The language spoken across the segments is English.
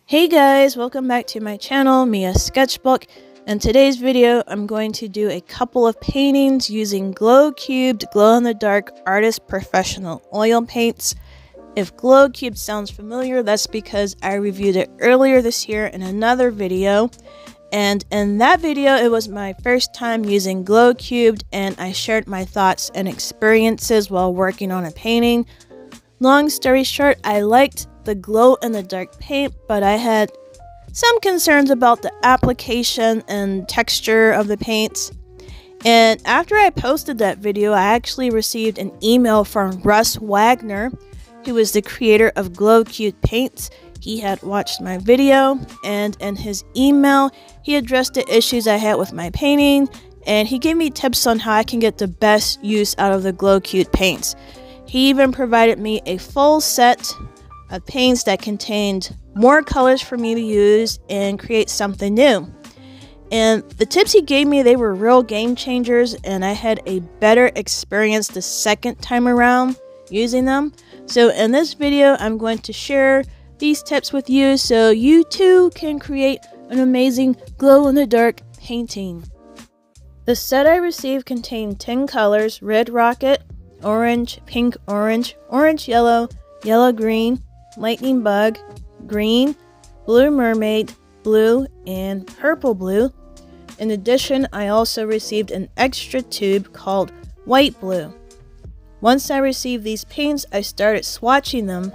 Hey guys, welcome back to my channel, Mia Sketchbook. In today's video, I'm going to do a couple of paintings using Glow Cubed glow-in-the-dark Artist Professional oil paints. If Glow Cubed sounds familiar, that's because I reviewed it earlier this year in another video. And in that video, it was my first time using Glow Cubed, and I shared my thoughts and experiences while working on a painting. Long story short, I liked the glow-in-the-dark paint, but I had some concerns about the application and texture of the paints. And after I posted that video, I actually received an email from Russ Wagner, who is the creator of Glow Cubed paints. He had watched my video, and in his email, he addressed the issues I had with my painting, and he gave me tips on how I can get the best use out of the Glow Cubed paints. He even provided me a full set of paints that contained more colors for me to use and create something new. And the tips he gave me, they were real game changers, and I had a better experience the second time around using them. So in this video, I'm going to share these tips with you so you too can create an amazing glow-in-the-dark painting. The set I received contained 10 colors: red rocket, orange, pink orange, orange yellow, yellow green, lightning bug, green, blue mermaid, blue, and purple blue. In addition, I also received an extra tube called white blue. Once I received these paints, I started swatching them,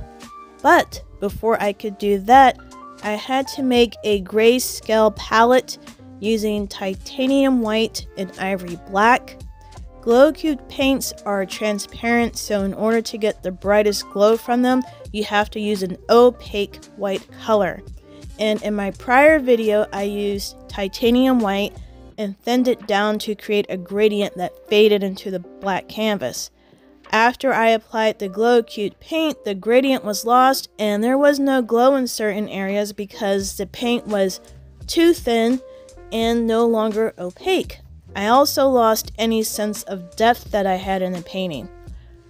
but before I could do that, I had to make a grayscale palette using titanium white and ivory black. Glow Cubed paints are transparent, so in order to get the brightest glow from them, you have to use an opaque white color. And in my prior video, I used titanium white and thinned it down to create a gradient that faded into the black canvas. After I applied the Glow Cubed paint, the gradient was lost and there was no glow in certain areas because the paint was too thin and no longer opaque. I also lost any sense of depth that I had in the painting.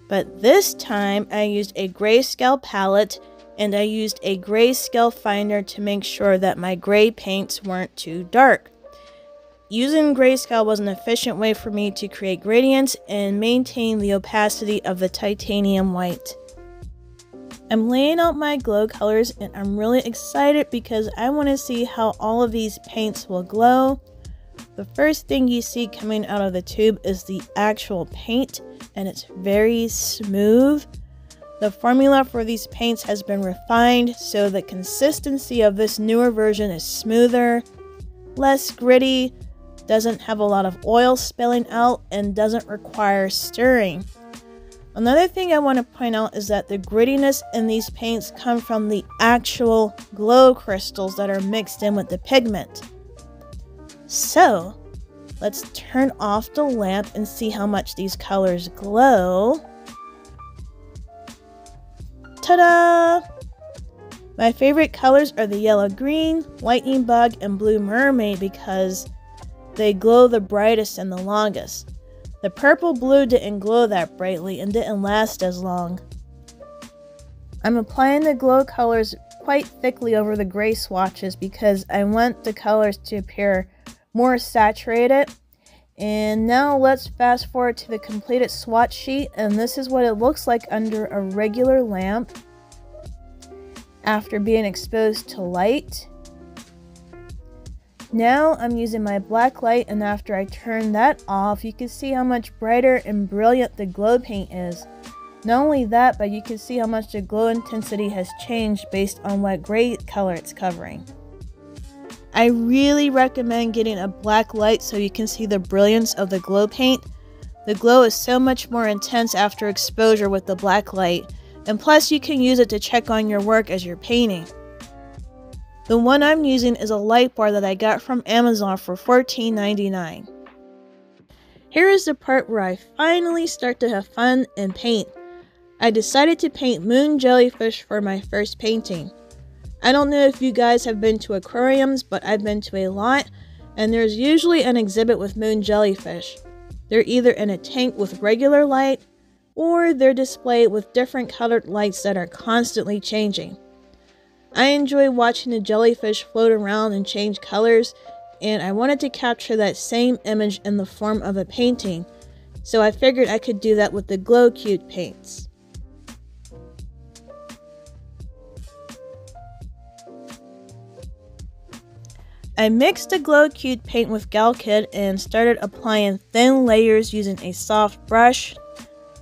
But this time I used a grayscale palette and I used a grayscale finder to make sure that my gray paints weren't too dark. Using grayscale was an efficient way for me to create gradients and maintain the opacity of the titanium white. I'm laying out my glow colors and I'm really excited because I want to see how all of these paints will glow. The first thing you see coming out of the tube is the actual paint, and it's very smooth. The formula for these paints has been refined, so the consistency of this newer version is smoother, less gritty, doesn't have a lot of oil spilling out, and doesn't require stirring. Another thing I want to point out is that the grittiness in these paints come from the actual glow crystals that are mixed in with the pigment. So, let's turn off the lamp and see how much these colors glow. Ta-da! My favorite colors are the yellow green, lightning bug, and blue mermaid because they glow the brightest and the longest. The purple blue didn't glow that brightly and didn't last as long. I'm applying the glow colors quite thickly over the gray swatches because I want the colors to appear more saturated. And now let's fast forward to the completed swatch sheet, and this is what it looks like under a regular lamp after being exposed to light. Now I'm using my black light, and after I turn that off, you can see how much brighter and brilliant the glow paint is. Not only that, but you can see how much the glow intensity has changed based on what gray color it's covering. I really recommend getting a black light so you can see the brilliance of the glow paint. The glow is so much more intense after exposure with the black light, and plus you can use it to check on your work as you're painting. The one I'm using is a light bar that I got from Amazon for $14.99. Here is the part where I finally start to have fun and paint. I decided to paint moon jellyfish for my first painting. I don't know if you guys have been to aquariums, but I've been to a lot, and there's usually an exhibit with moon jellyfish. They're either in a tank with regular light, or they're displayed with different colored lights that are constantly changing. I enjoy watching the jellyfish float around and change colors, and I wanted to capture that same image in the form of a painting, so I figured I could do that with the Glow Cubed paints. I mixed the Glow Cubed paint with Galkyd and started applying thin layers using a soft brush.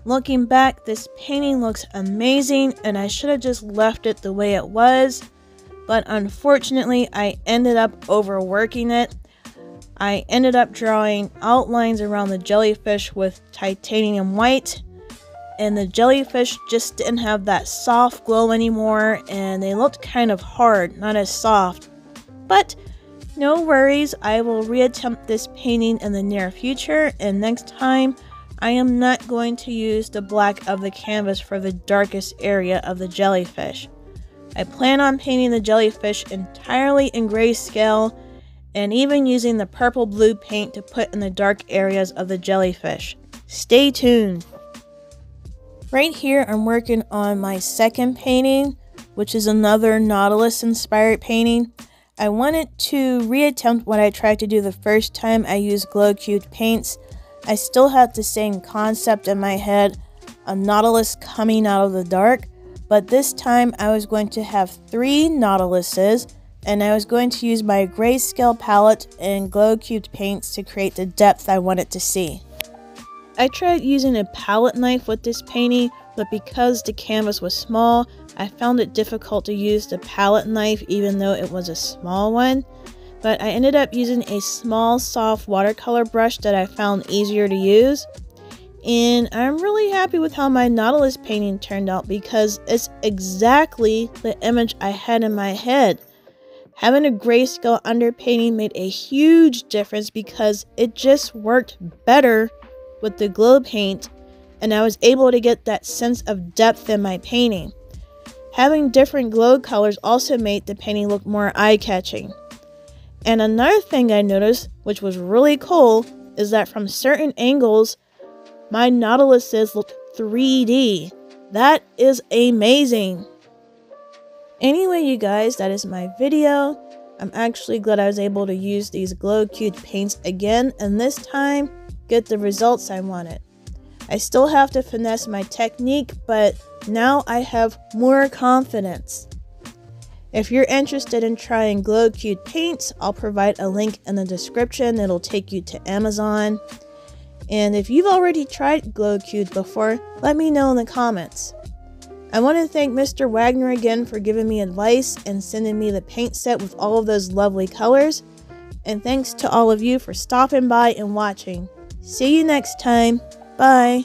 Looking back, this painting looks amazing and I should have just left it the way it was, but unfortunately I ended up overworking it. I ended up drawing outlines around the jellyfish with titanium white, and the jellyfish just didn't have that soft glow anymore and they looked kind of hard, not as soft. But no worries, I will reattempt this painting in the near future, and next time I am not going to use the black of the canvas for the darkest area of the jellyfish. I plan on painting the jellyfish entirely in grayscale and even using the purple blue paint to put in the dark areas of the jellyfish. Stay tuned! Right here I'm working on my second painting, which is another Nautilus inspired painting. I wanted to reattempt what I tried to do the first time I used Glow Cubed paints. I still had the same concept in my head, a Nautilus coming out of the dark, but this time I was going to have 3 Nautiluses, and I was going to use my grayscale palette and Glow Cubed paints to create the depth I wanted to see. I tried using a palette knife with this painting, but because the canvas was small, I found it difficult to use the palette knife even though it was a small one. But I ended up using a small soft watercolor brush that I found easier to use. And I'm really happy with how my Nautilus painting turned out because it's exactly the image I had in my head. Having a grayscale underpainting made a huge difference because it just worked better with the glow paint, and I was able to get that sense of depth in my painting. Having different glow colors also made the painting look more eye-catching. And another thing I noticed, which was really cool, is that from certain angles, my Nautiluses looked 3D. That is amazing. Anyway, you guys, that is my video. I'm actually glad I was able to use these Glow Cubed paints again, and this time, get the results I wanted. I still have to finesse my technique, but now I have more confidence. If you're interested in trying Glow Cubed paints, I'll provide a link in the description. It'll take you to Amazon. And if you've already tried Glow Cubed before, let me know in the comments. I want to thank Mr. Wagner again for giving me advice and sending me the paint set with all of those lovely colors. And thanks to all of you for stopping by and watching. See you next time. Bye.